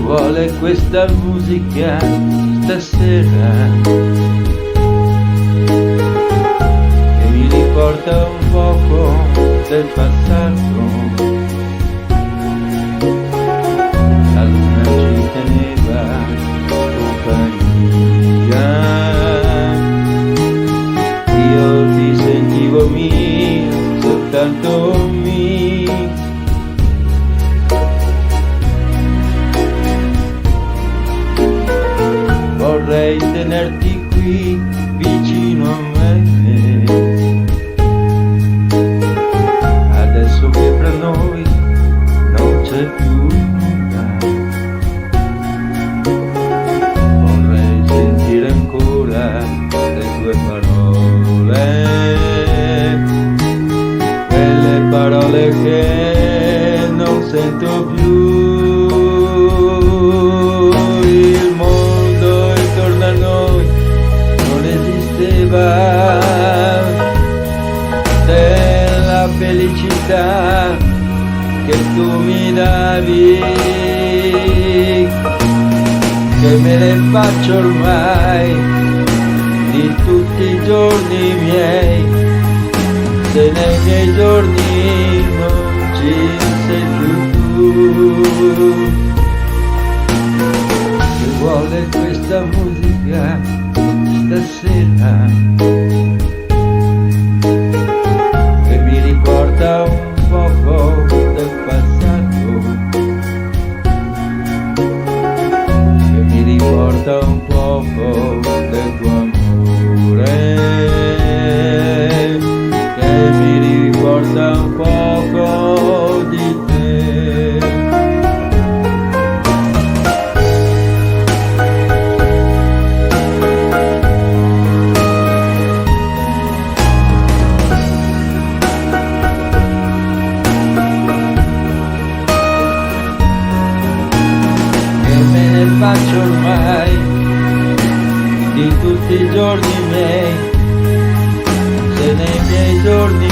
vuole questa musica stasera, che mi riporta un poco del passato. La luna ci teneva compagnia, io ti sentivo mio, soltanto mio. Vorrei tenerti qui vicino a me, adesso che fra noi non c'è più nulla. Vorrei sentire ancora le tue parole, quelle parole che non sento più. Il mondo intorno a noi non esisteva, della felicità che tu mi davi, che me ne faccio ormai di tutti i giorni miei, se nei miei giorni non ci sei più tu. Che vuole questa musica stasera, che mi riporta un poco del passato, che mi riporta un poco del tuo amore, che mi riporta un poco di te. Faccio ormai di tutti i giorni miei, se nei miei giorni